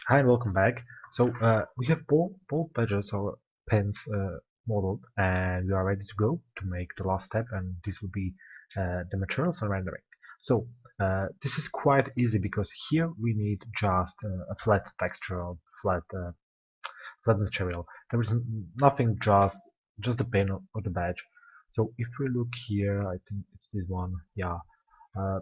Hi and welcome back. So we have both badges or pins modeled, and we are ready to go to make the last step, and this will be the materials and rendering. So this is quite easy because here we need just a flat texture or flat material. There is nothing, just the pin or the badge. So if we look here, I think it's this one. Yeah. Uh,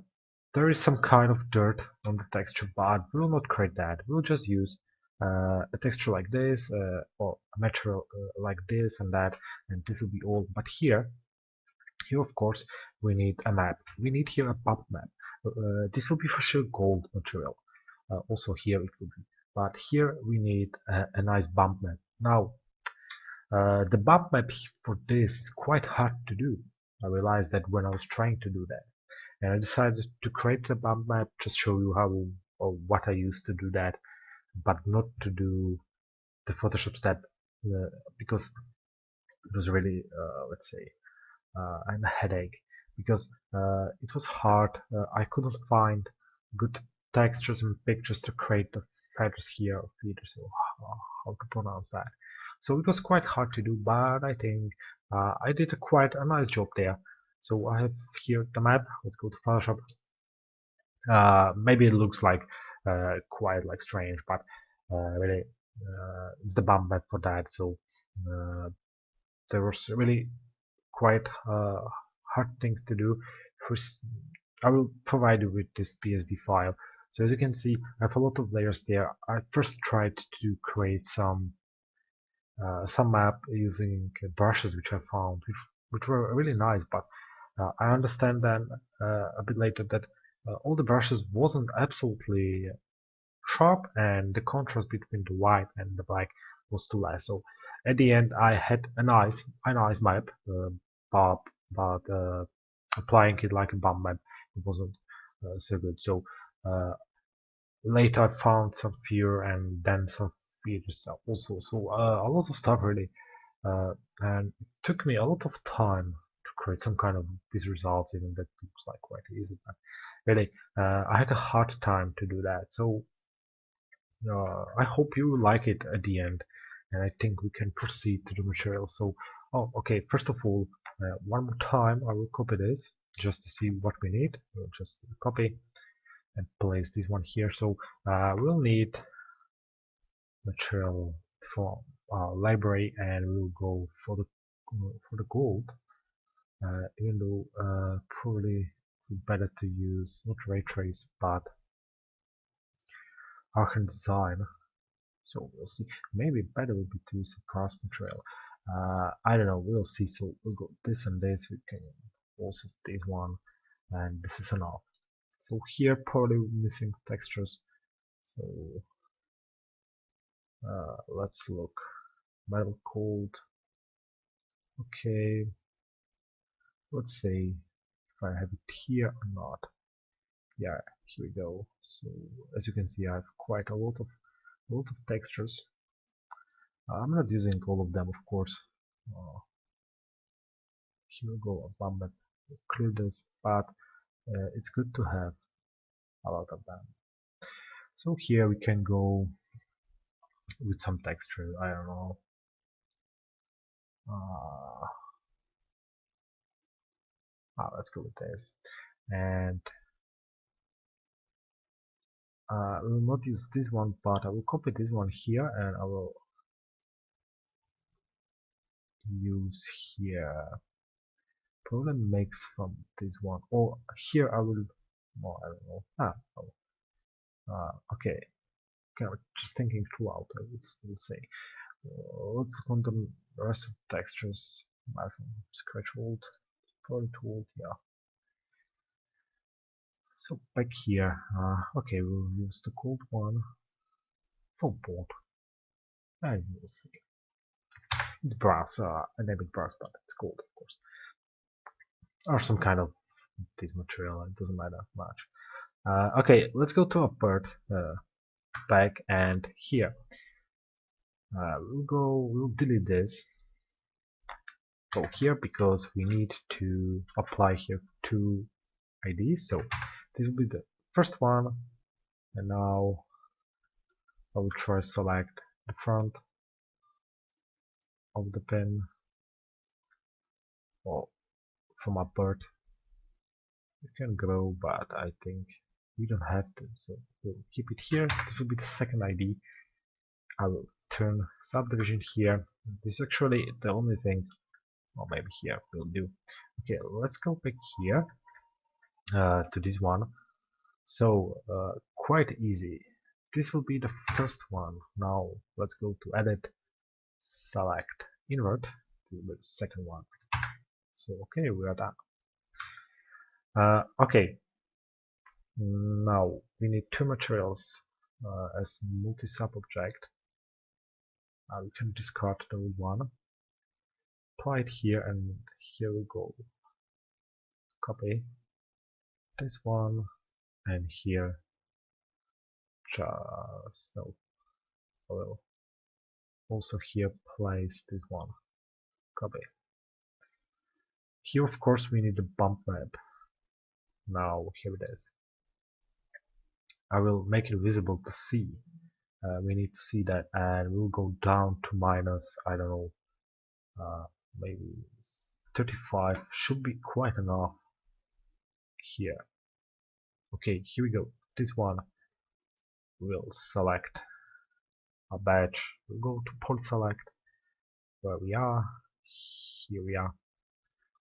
there is some kind of dirt on the texture, but we will not create that. We'll just use a texture like this, or a material like this and that, and this will be all. But here of course, we need a map. We need here a bump map. This will be for sure gold material. Also here it will be. But here we need a nice bump map. Now, the bump map for this is quite hard to do. I realized that when I was trying to do that. And I decided to create a bump map, just show you how or what I used to do that, but not to do the Photoshop step because it was really, let's say, a headache because it was hard. I couldn't find good textures and pictures to create the feathers here or feeders, or how to pronounce that. So it was quite hard to do, but I think I did quite a nice job there. So I have here the map. Let's go to Photoshop. Maybe it looks like quite like strange, but really it's the bump map for that. So uh, there was really quite hard things to do. First, I will provide you with this PSD file. So as you can see, I have a lot of layers there. I first tried to create some map using brushes which I found, which were really nice, but I understand then a bit later that all the brushes wasn't absolutely sharp, and the contrast between the white and the black was too less. So at the end, I had a nice map, but applying it like a bump map, it wasn't so good. So uh, later I found some fear and then some features also. So a lot of stuff really, and it took me a lot of time to create some kind of these results, even that looks like quite easy. But really, I had a hard time to do that. So I hope you like it at the end, and I think we can proceed to the material. So, oh, okay. First of all, one more time, I will copy this just to see what we need. We'll just copy and place this one here. So we'll need material from our library, and we'll go for the gold. Even though probably better to use not ray trace but Arcan design. So we'll see. Maybe better would be to use a brass material. I don't know. We'll see. So we'll go this and this. We can also this one, and this is enough. So here probably missing textures. So let's look. Metal cold. Okay. Let's see if I have it here or not. Yeah, here we go. So as you can see, I have quite a lot of textures. I'm not using all of them, of course. Uh, Here we go. Bump that, clear this, but it's good to have a lot of them. So here we can go with some texture. I don't know. Uh, let's go with this. And I will not use this one, but I will copy this one here, and I will use here. Probably mix from this one. Or here I will. Well, I don't know. Oh. Okay. Okay, just thinking throughout. I will say. Let's go on the rest of the textures. I think scratch old, probably too old. Yeah. So back here, okay, we'll use the gold one for board, and you'll see. It's brass, a bit brass, but it's gold, of course, or some kind of this material. It doesn't matter much. Okay, let's go to our bird back, and here we'll delete this. Go here because we need to apply here two IDs. So this will be the first one, and now I will try select the front of the pin, or from upward. You can grow, but I think we don't have to, so we'll keep it here. This will be the second ID. I will turn subdivision here. This is actually the only thing, or maybe here will do. Okay, let's go back here to this one. So quite easy. This will be the first one. Now let's go to edit, select invert to the second one. So okay, we are done. Okay, now we need two materials as multi-sub object. We can discard the old one, apply it here, and here we go. Copy this one, and here just no. Well, also here place this one. Copy. Here of course we need a bump map. Now here it is. I will make it visible to see. We need to see that, and we'll go down to minus, I don't know, maybe 35 should be quite enough here. Okay, here we go. This one we'll select a batch. We'll go to point select where we are. Here we are.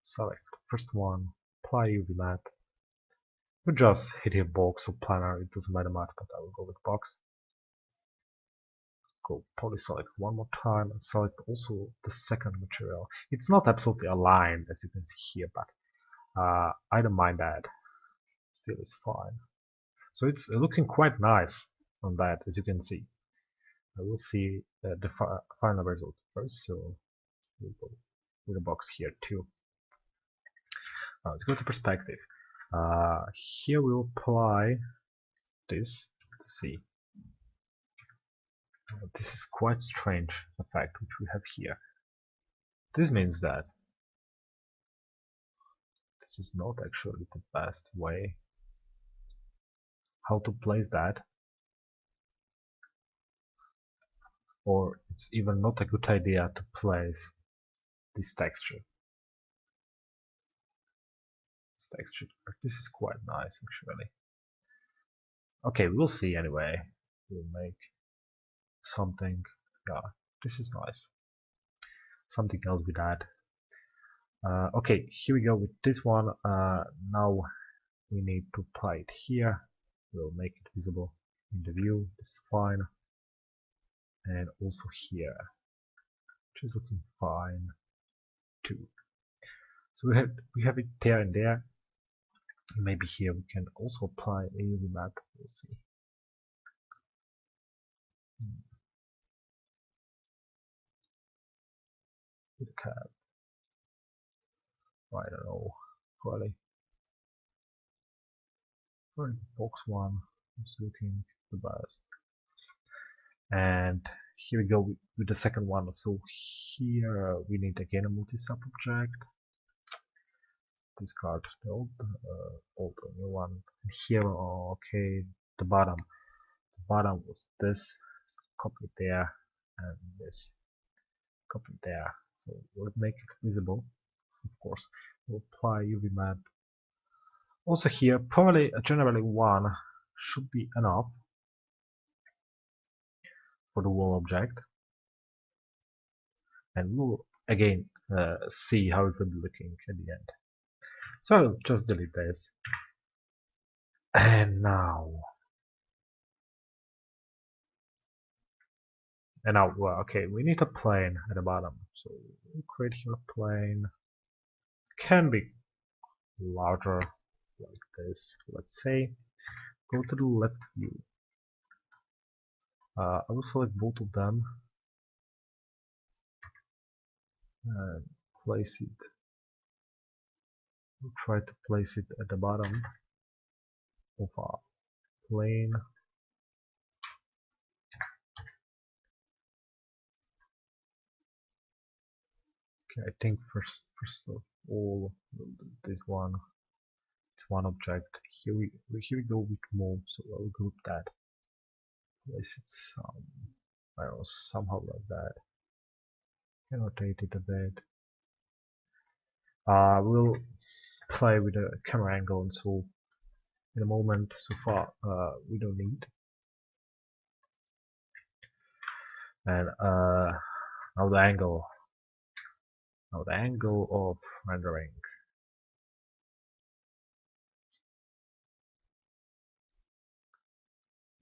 Select the first one, apply UV map. We just hit here box or planar, it doesn't matter much, but I will go with box. Go polyselect one more time and select also the second material. It's not absolutely aligned as you can see here, but I don't mind that. Still is fine. So it's looking quite nice on that, as you can see. I will see the final result first, so we'll go with a box here too. Now let's go to perspective. Here we'll apply this to see. This is quite strange effect which we have here. This means that this is not actually the best way how to place that, or it's even not a good idea to place this texture. This is quite nice actually. Okay, we'll see anyway. We'll make something. Yeah, this is nice. Something else with that. Okay, here we go with this one. Now we need to apply it here. We'll make it visible in the view. This is fine. And also here, which is looking fine too. So we have it there and there. Maybe here we can also apply a UV map. We'll see. With a cap. I don't know. Probably box one is looking the best. And here we go with the second one. So here we need again a multi-sub object. Discard the old new one. And here, okay, the bottom. The bottom was this. So copy it there, and this. Copy it there. So we'll make it visible. Of course, we'll apply UV map. Also here, probably generally one should be enough for the wall object, and we'll again see how it will be looking at the end. So I'll just delete this, and now well, okay, we need a plane at the bottom, so we'll create here a plane. Can be larger like this. Let's say go to the left view. I will select both of them and place it. We'll try to place it at the bottom of our plane. Okay, I think first of all we'll do this one. It's one object. Here we go with move, so I'll group that. place it I don't know, somehow like that. Can rotate it a bit. We'll play with the camera angle, and so in a moment, so far we don't need. And now the angle. Now the angle of rendering.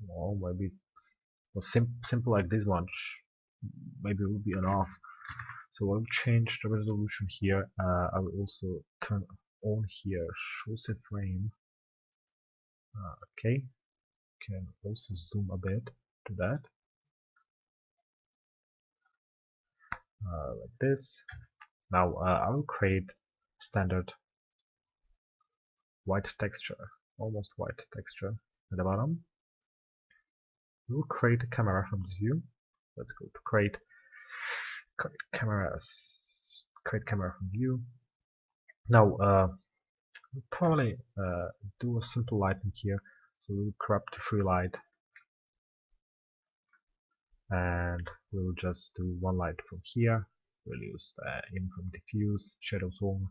Well, maybe simple like this one. Maybe will be enough. So I'll change the resolution here. I will also turn on here show set frame. Okay, can also zoom a bit to that, like this. Now I will create standard white texture, almost white texture at the bottom. We will create a camera from this view. Let's go to create cameras. Create camera from view. Now we'll probably do a simple lighting here. So we'll crop the free light, and we'll just do one light from here. We'll use the in from diffuse, shadow zone,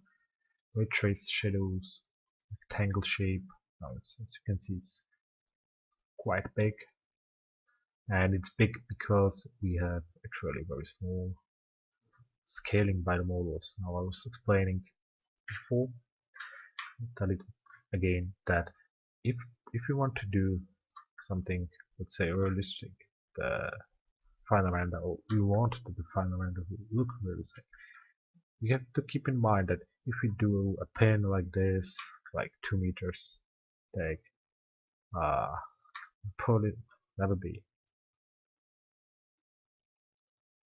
retrace shadows, rectangle shape. Now as you can see, it's quite big, and it's big because we have actually very small scaling by the models. Now I was explaining before, I'll tell it again, that if you want to do something, let's say realistic, the final render, or you want that the final render will look realistic, you have to keep in mind that if we do a pin like this, like 2 meters take, probably never be.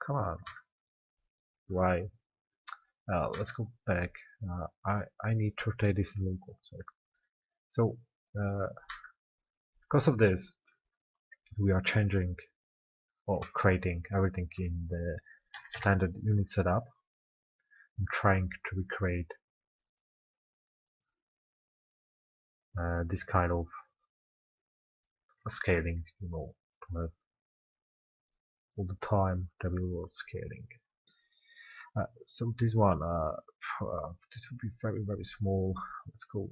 Come on, why? Let's go back. I need to rotate this in local. So because of this, we are changing or creating everything in the standard unit setup and trying to recreate this kind of scaling, to have all the time the real world scaling. So this one, this would be very small. Let's go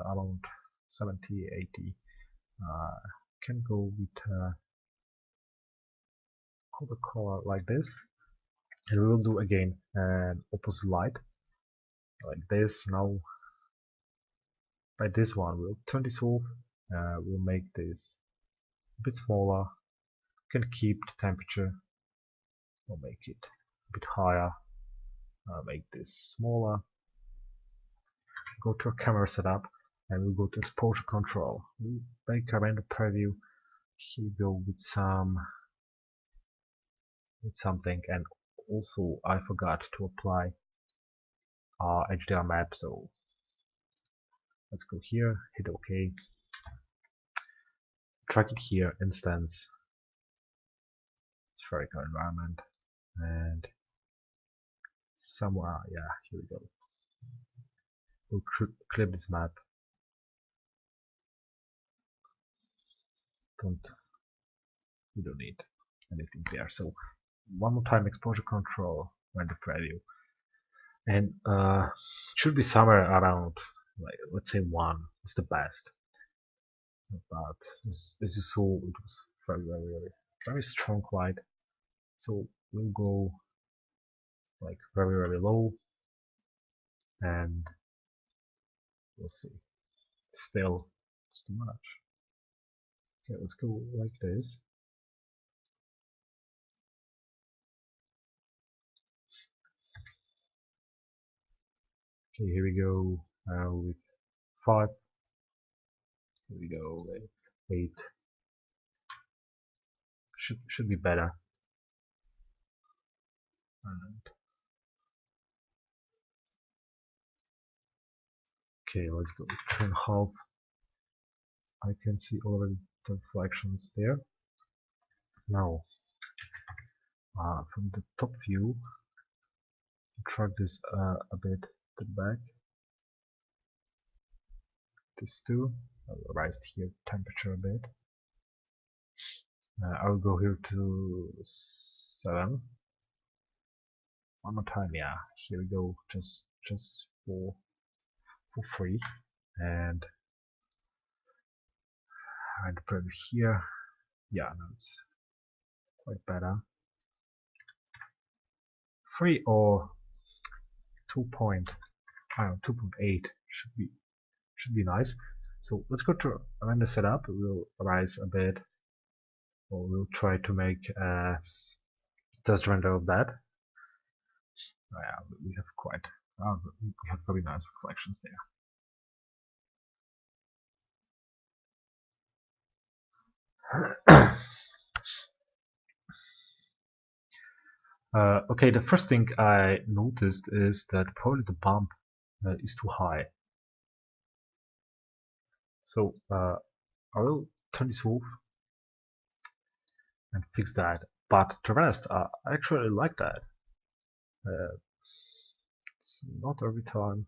around 70, 80. Can go with color color like this, and we will do again an opposite light like this. Now by this one we'll turn this off. We'll make this a bit smaller. You can keep the temperature or make it a bit higher. Make this smaller. Go to a camera setup, and we'll go to exposure control. We'll make a render preview. Here we go with something, and also I forgot to apply our HDR map, so let's go here, hit OK, drag it here, instance, spherical environment, and somewhere, yeah, here we go. We'll clip this map. We don't need anything there. So one more time, exposure control, render preview, and should be somewhere around, like, let's say 1 is the best. But as you saw, it was very strong light. So we'll go like very low, and we'll see. Still, it's too much. Okay, let's go like this. Okay, here we go with 5. Here we go with 8. Should be better. And okay, let's go with 2.5. I can see already the reflections there. Now, from the top view, drag this a bit to the back. This too. I'll raise here temperature a bit. I'll go here to 7. One more time, yeah. Here we go, just for free, and put it here. Yeah, no, it's quite better. 3 or 2.8 should be nice. So let's go to render setup. We'll rise a bit, or we'll try to make a test render of that. Yeah, we have we have very nice reflections there. Okay, the first thing I noticed is that probably the bump is too high. So I will turn this off and fix that. But the rest, I actually like that. It's not every time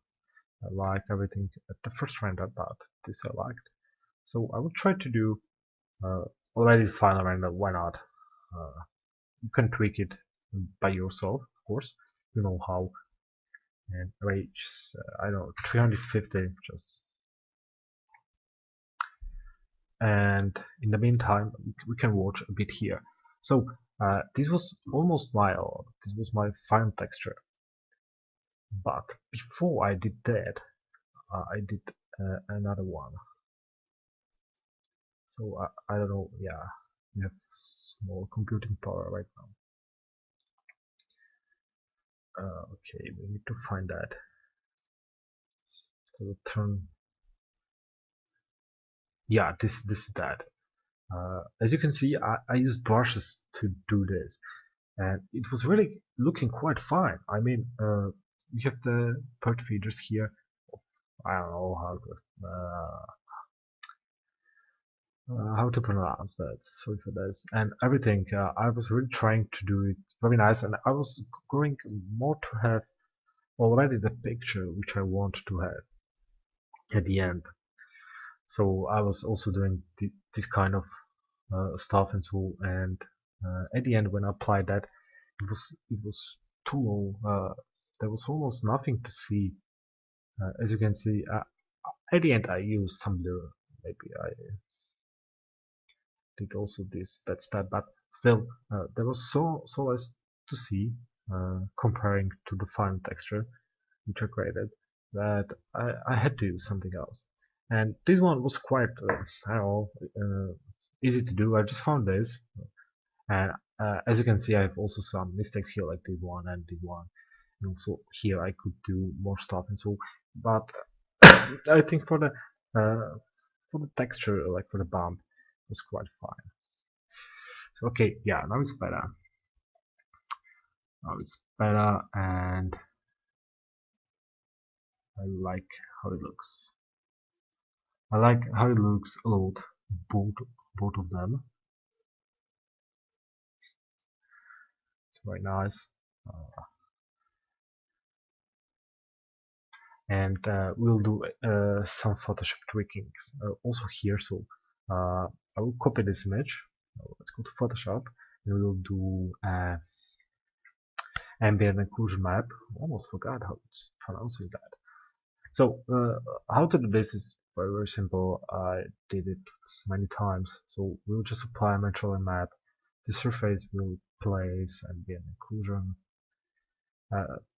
I like everything at the first render, but this I liked. So I will try to do already the final render. Why not? You can tweak it by yourself, of course. You know how. And range, I don't know, 350 just. And in the meantime, we can watch a bit here. So this was my final texture. But before I did that, I did another one. So I don't know. Yeah, we have small computing power right now. Okay, we need to find that. So we'll turn. Yeah, this is that. As you can see, I use brushes to do this, and it was really looking quite fine. I mean, we have the part feeders here. I don't know how to pronounce that. Sorry for this. And everything. I was really trying to do it very nice, and I was going more to have already the picture which I want to have at the end. So I was also doing this kind of stuff and so, and at the end when I applied that, it was too low. There was almost nothing to see. As you can see, at the end I used some blur. Maybe I did also this bad step, but still there was so less to see comparing to the final texture which I created, that I had to use something else. And this one was quite, I don't know, easy to do. I just found this, and as you can see, I have also some mistakes here, like this one and this one, and also here I could do more stuff and so. But I think for the texture, like for the bump, it was quite fine. So okay, yeah, now it's better. Now it's better, and I like how it looks. I like how it looks a lot, both of them. It's very nice. And we'll do some Photoshop tweakings also here. So I will copy this image. Let's go to Photoshop, and we'll do ambient occlusion map. Almost forgot how it's pronouncing that. So how to do this is very simple. I did it many times. So we'll just apply a material map. The surface will place ambient occlusion.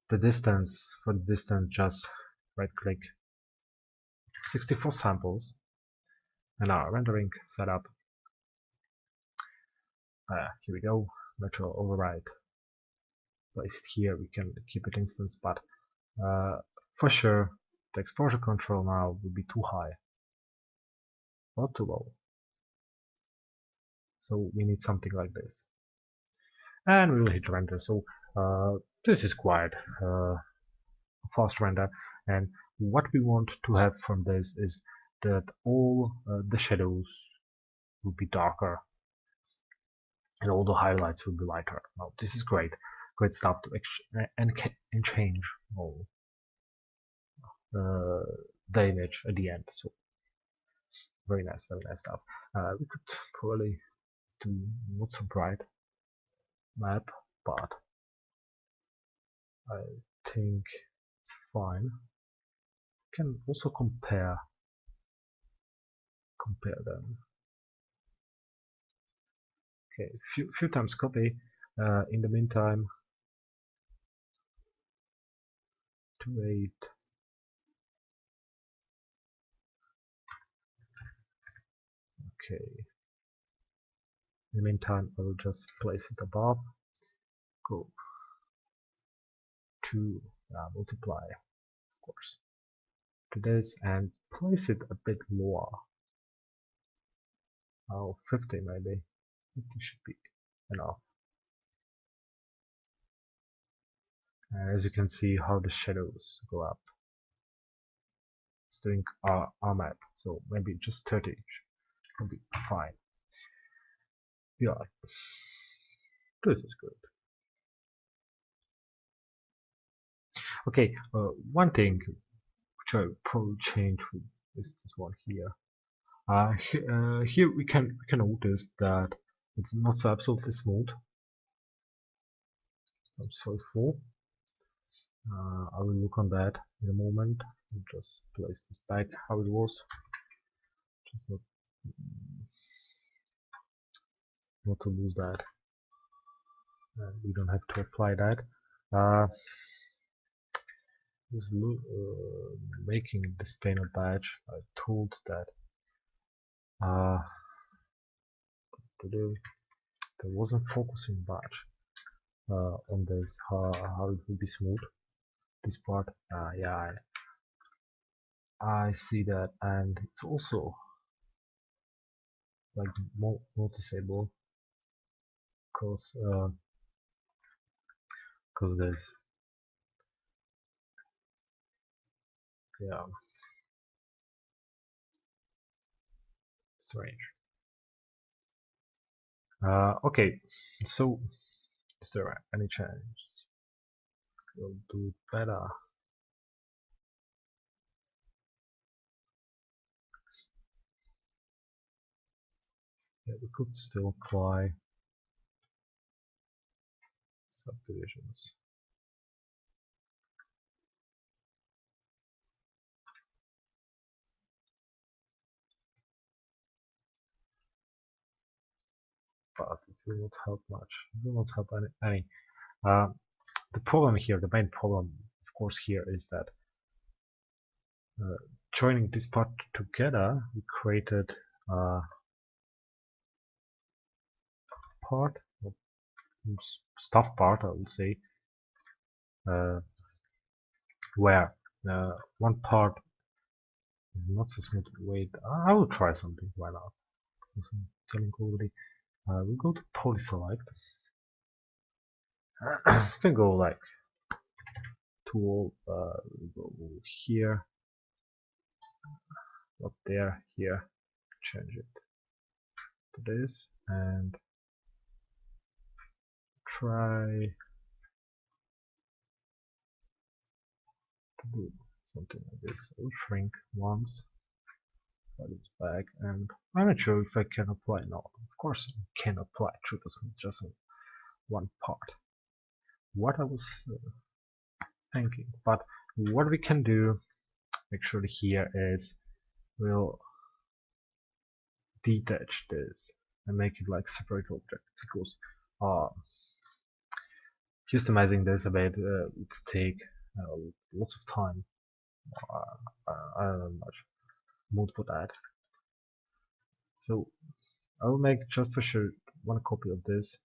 The distance, for the distance, just right click 64 samples, and our rendering setup. Here we go, material override. Place it here. We can keep it instance, but for sure the exposure control now will be too high, not too low. So we need something like this, and we will hit render. So this is quite fast render, and what we want to have from this is that all the shadows will be darker and all the highlights will be lighter. Now this is great stuff to and change all the image at the end. So very nice stuff. We could probably to not so bright map, but I think it's fine. You can also compare them. Okay, few times copy. In the meantime, to wait. Okay. In the meantime, I will just place it above. Go to multiply, of course, to this and place it a bit lower. Oh, 50 maybe. 50 should be enough. As you can see how the shadows go up. It's doing our map, so maybe just 30 will be fine. Yeah, this is good. Okay, one thing which I will probably change is this one here. Here we can notice that it's not so absolutely smooth. I'm sorry for. I will look on that in a moment. I'll just place this back how it was. Just not to lose that. We don't have to apply that. Just making this panel badge, I told that there wasn't focusing badge on this, how it will be smooth. This part, yeah, I see that, and it's also like more noticeable because there's yeah strange. Okay, so is there any chance we'll do it better? Yeah, we could still apply subdivisions. But it will not help much. It will not help any. The problem here, the main problem, of course, here is that joining this part together, we created a part, stuff part, I would say, where one part is not so smooth. Wait, I will try something. Why not? Telling already. We'll go to polyselect. You can go like tool, go here, up there, here, change it to this, and try to do something like this. I will shrink once, put it back, and I'm not sure if I can apply. No, of course I can apply just on one part. What I was thinking, but what we can do, actually here is we'll detach this and make it like separate object, because customizing this a bit would take lots of time. I don't know much mood for that. So I will make just for sure one copy of this.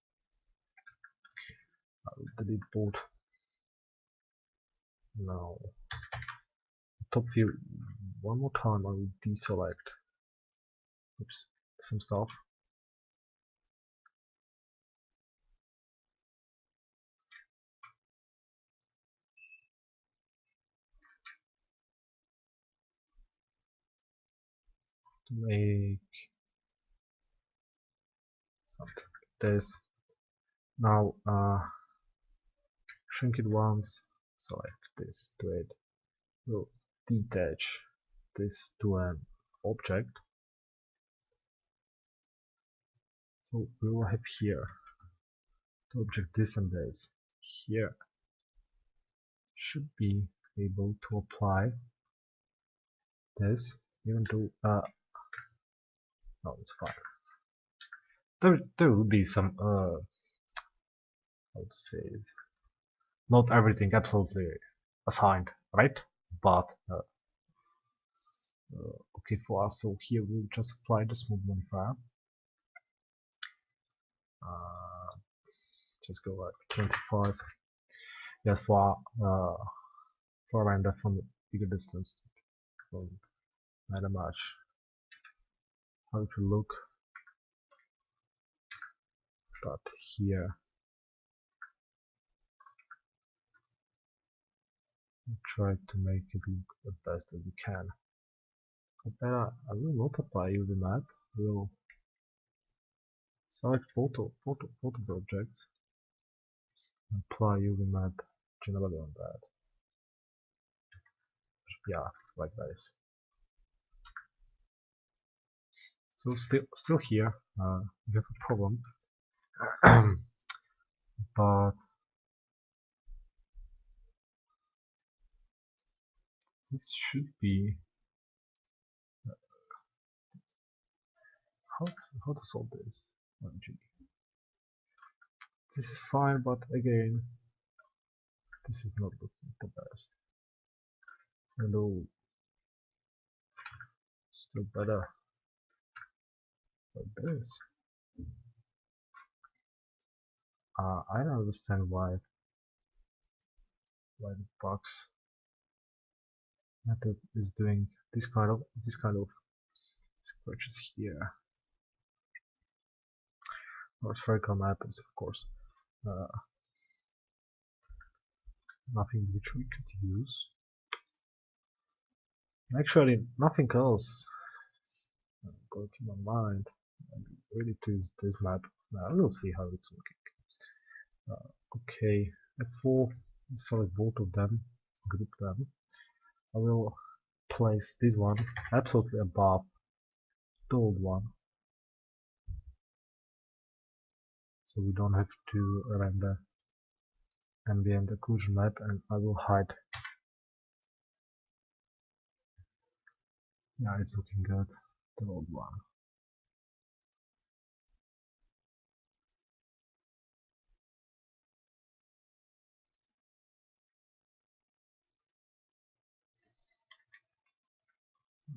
I will delete both. Now top view one more time. I will deselect some stuff. To make something like this. Now shrink it once, select this to it. We'll detach this to an object. So we will have here the object this and this. Here should be able to apply this, even though no, it's fine. There will be some how to say it, not everything absolutely assigned, right? But okay for us. So here we'll just apply the smooth modifier. Just go like 25. Yes, for render from a bigger distance. So not much. How to look, but here we try to make it look the best that we can. But then I will not apply UV map. We'll select photo objects, apply UV map generally on that. Yeah, like this. So still here we have a problem, but this should be how to solve this. This is fine, but again, this is not looking the best. Hello, still better like this. I don't understand why the box method is doing this kind of scratches here. Or spherical mappings, of course. Nothing which we could use. Actually, nothing else got to my mind. I'm ready to use this map. We'll see how it's looking. Okay, F4, select both of them, group them. I will place this one absolutely above the old one, so we don't have to render ambient occlusion map, and I will hide. Yeah, it's looking good, the old one.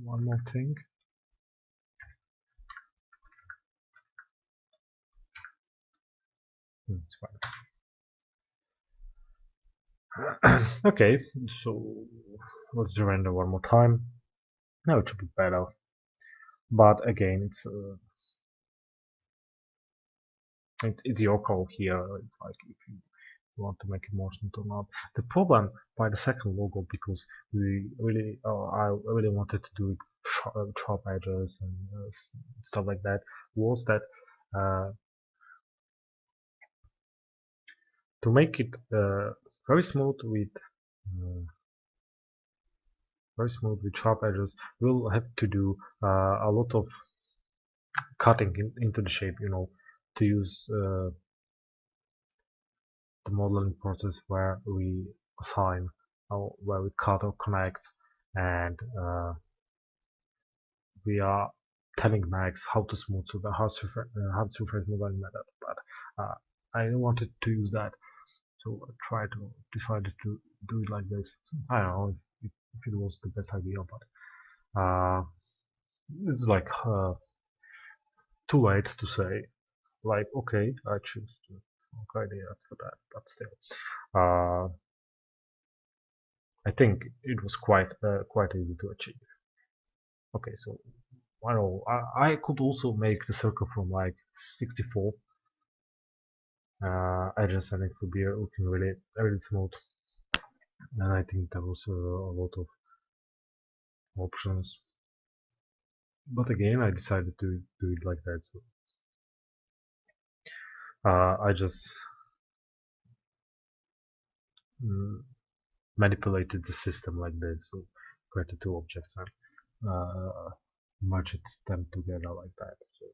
One more thing. It's fine. Okay, so let's do render one more time. Now it should be better. But again, it's your call here. It's like if you want to make it more smooth or not. The problem by the second logo, because we really, I really wanted to do it sharp edges and stuff like that, was that to make it very smooth with sharp edges, we'll have to do a lot of cutting into the shape, to use the modeling process where we assign or where we cut or connect, and we are telling Max how to smooth so the hard surface modeling method, but I wanted to use that, so I decided to do it like this. I don't know if it was the best idea, but it's like too late to say like, okay, I choose to okay idea for that, but still I think it was quite easy to achieve. Okay, so I don't know, I could also make the circle from like 64 edges, and it would be looking really smooth, and I think there was a lot of options, but again I decided to do it like that. So I just manipulated the system like this, so created two objects and merged them together like that. So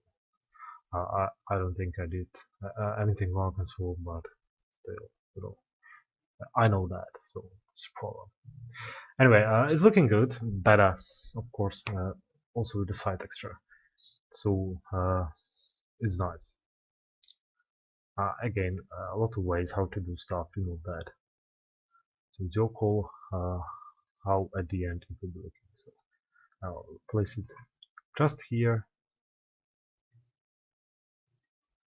I don't think I did anything wrong and so, but still, you know, I know that, so it's a problem. Anyway, it's looking good, better, of course, also with the side texture. So it's nice. Again, a lot of ways how to do stuff, you know that. So it's your call how at the end it will be looking. So I'll place it just here.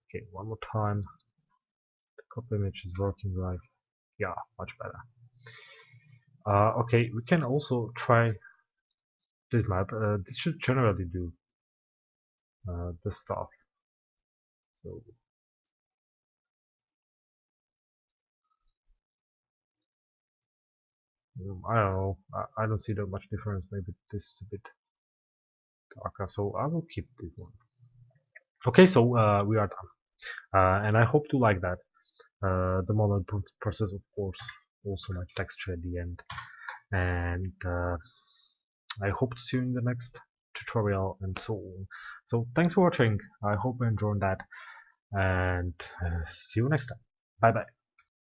Okay, one more time. The copy image is working right. Yeah, much better. Okay, we can also try this map. This should generally do the stuff. So I don't know. I don't see that much difference. Maybe this is a bit darker. So I will keep this one. Okay, so we are done. And I hope to like that. The model process, of course, also like texture at the end. And I hope to see you in the next tutorial and so on. So thanks for watching. I hope you enjoyed that. And see you next time. Bye bye.